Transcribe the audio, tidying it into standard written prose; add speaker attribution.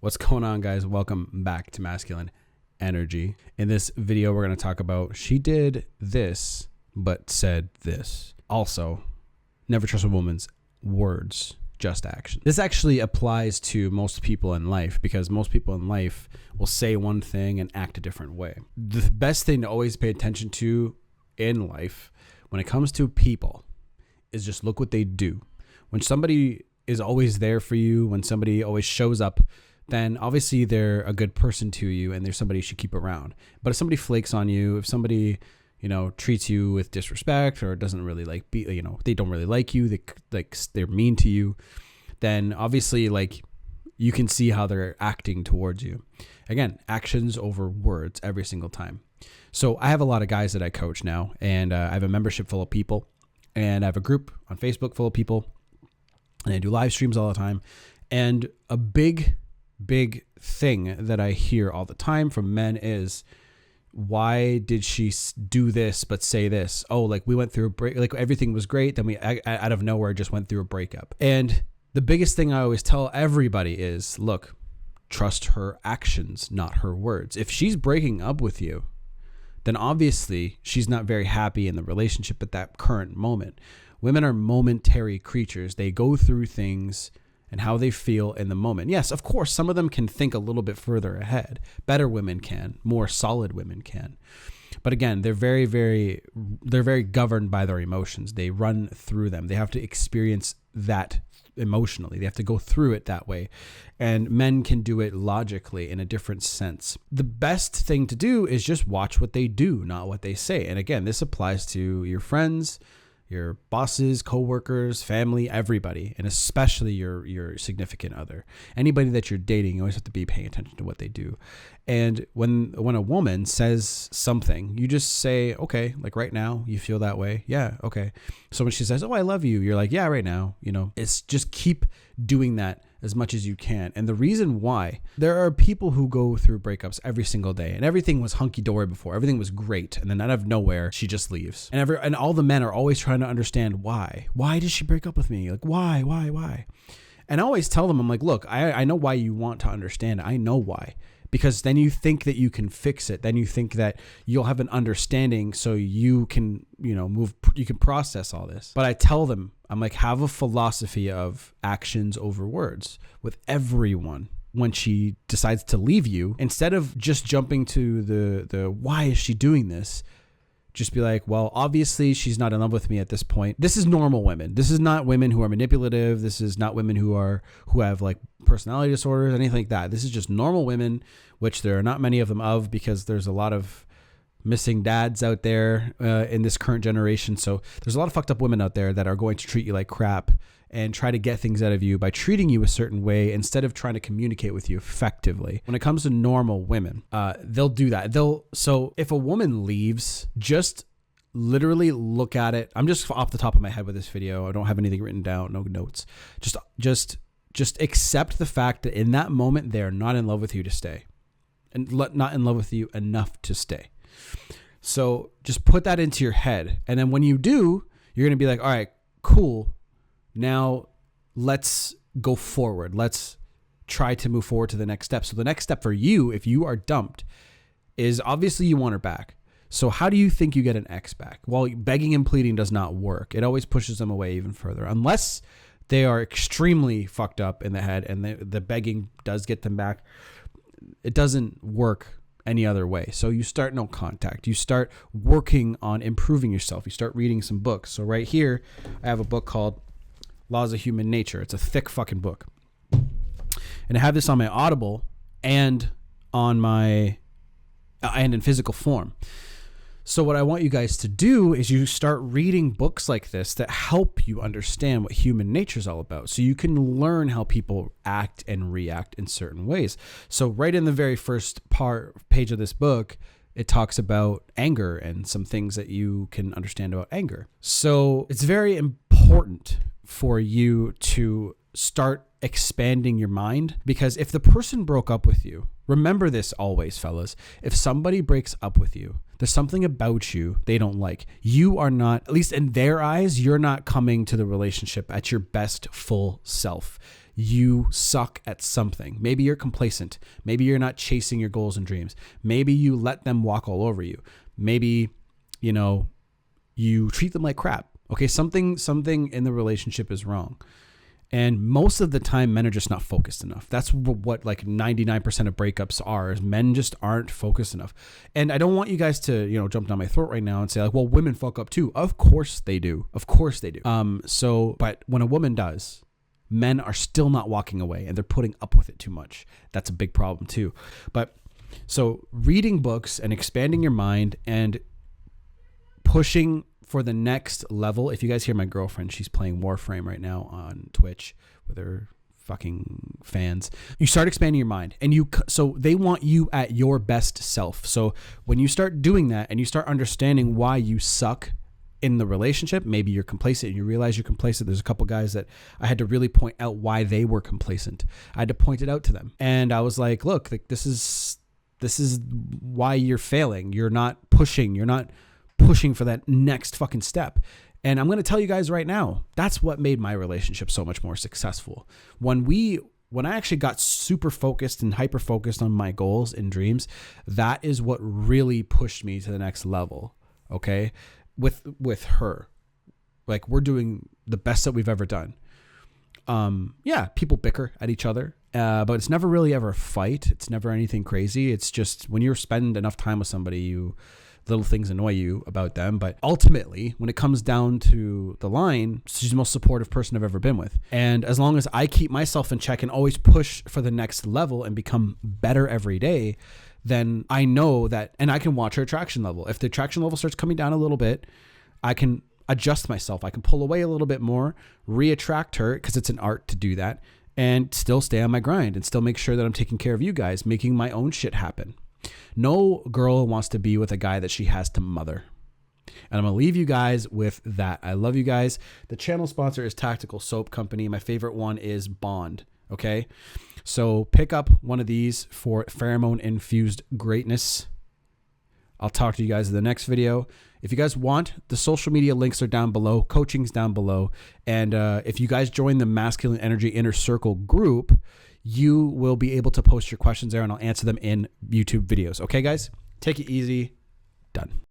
Speaker 1: What's going on, guys? Welcome back to Masculine Energy. In this video, we're going to talk about she did this, but said this. Also, never trust a woman's words, just action. This actually applies to most people in life because most people in life will say one thing and act a different way. The best thing to always pay attention to in life when it comes to people is just look what they do. When somebody is always there for you, when somebody always shows up, then obviously they're a good person to you and they're somebody you should keep around. But if somebody flakes on you, if somebody, treats you with disrespect or doesn't really they don't really like you, they're mean to you, then obviously you can see how they're acting towards you. Again, actions over words every single time. So I have a lot of guys that I coach now, and I have a membership full of people, and I have a group on Facebook full of people, and I do live streams all the time. And a big thing that I hear all the time from men is, why did she do this but say this? Oh, we went through a break, everything was great, then we out of nowhere just went through a breakup. And the biggest thing I always tell everybody is, look, trust her actions, not her words. If she's breaking up with you, then obviously she's not very happy in the relationship at that current moment. Women are momentary creatures. They go through things and how they feel in the moment. Yes, of course, some of them can think a little bit further ahead. Better women can, more solid women can. But again, they're very governed by their emotions. They run through them. They have to experience that emotionally. They have to go through it that way. And men can do it logically in a different sense. The best thing to do is just watch what they do, not what they say. And again, this applies to your friends, your bosses, coworkers, family, everybody, and especially your significant other. Anybody that you're dating, you always have to be paying attention to what they do. And when a woman says something, you just say, okay, right now, you feel that way? Yeah, okay. So when she says, oh, I love you, you're like, yeah, right now, it's just keep doing that as much as you can. And the reason why, there are people who go through breakups every single day and everything was hunky-dory before, everything was great, and then out of nowhere she just leaves, and all the men are always trying to understand why did she break up with me, why. And I always tell them, I'm like, look, I know why you want to understand. I know why. Because then you think that you can fix it. Then you think that you'll have an understanding so you can, you can process all this. But I tell them, I'm like, have a philosophy of actions over words with everyone. When she decides to leave you, instead of just jumping to the why is she doing this, just be like, well, obviously she's not in love with me at this point. This is normal women. This is not women who are manipulative. This is not women who have personality disorders, anything like that. This is just normal women, which there are not many of them because there's a lot of missing dads out there in this current generation. So there's a lot of fucked up women out there that are going to treat you like crap and try to get things out of you by treating you a certain way instead of trying to communicate with you effectively. When it comes to normal women, they'll do that. So if a woman leaves, just literally look at it. I'm just off the top of my head with this video. I don't have anything written down, no notes. Just accept the fact that in that moment, they're not in love with you to stay and not in love with you enough to stay. So just put that into your head. And then when you do, you're going to be like, all right, cool. Now let's go forward. Let's try to move forward to the next step. So the next step for you, if you are dumped, is obviously you want her back. So how do you think you get an ex back? Well, begging and pleading does not work. It always pushes them away even further, unless they are extremely fucked up in the head and the begging does get them back. It doesn't work any other way. So you start no contact. You start working on improving yourself. You start reading some books. So right here, I have a book called Laws of Human Nature. It's a thick fucking book. And I have this on my Audible and in physical form. So what I want you guys to do is you start reading books like this that help you understand what human nature is all about. So you can learn how people act and react in certain ways. So right in the very first page of this book, it talks about anger and some things that you can understand about anger. So it's very important for you to start expanding your mind, because if the person broke up with you, remember this always, fellas, if somebody breaks up with you, there's something about you they don't like. You are not, at least in their eyes, you're not coming to the relationship at your best full self. you suck at something. Maybe you're complacent. Maybe you're not chasing your goals and dreams. Maybe you let them walk all over you. Maybe, you know, you treat them like crap. Okay, something in the relationship is wrong. And most of the time, men are just not focused enough. That's what like 99% of breakups are, is men just aren't focused enough. And I don't want you guys to, you know, jump down my throat right now and say like, well, women fuck up too. Of course they do. Of course they do. But when a woman does, men are still not walking away and they're putting up with it too much. That's a big problem too. But so reading books and expanding your mind and pushing for the next level. If you guys hear my girlfriend, she's playing Warframe right now on Twitch with her fucking fans. You start expanding your mind, and so they want you at your best self. So when you start doing that and you start understanding why you suck in the relationship, maybe you're complacent and you realize you're complacent. There's a couple guys that I had to really point out why they were complacent. I had to point it out to them. And I was like, look, like, this is why you're failing. You're not pushing for that next fucking step. And I'm going to tell you guys right now, that's what made my relationship so much more successful. When I actually got super focused and hyper focused on my goals and dreams, that is what really pushed me to the next level. Okay. With her, like, we're doing the best that we've ever done. Yeah, people bicker at each other, but it's never really ever a fight. It's never anything crazy. It's just when you spend enough time with somebody, little things annoy you about them. But ultimately, when it comes down to the line, she's the most supportive person I've ever been with. And as long as I keep myself in check and always push for the next level and become better every day, then I know that, and I can watch her attraction level. If the attraction level starts coming down a little bit, I can adjust myself. I can pull away a little bit more, re-attract her, because it's an art to do that, and still stay on my grind and still make sure that I'm taking care of you guys, making my own shit happen. No girl wants to be with a guy that she has to mother. And I'm going to leave you guys with that. I love you guys. The channel sponsor is Tactical Soap Company. My favorite one is Bond. Okay. So pick up one of these for pheromone infused greatness. I'll talk to you guys in the next video. If you guys want, the social media links are down below. Coaching's down below. And if you guys join the Masculine Energy Inner Circle group, you will be able to post your questions there and I'll answer them in YouTube videos. Okay, guys? Take it easy. Done.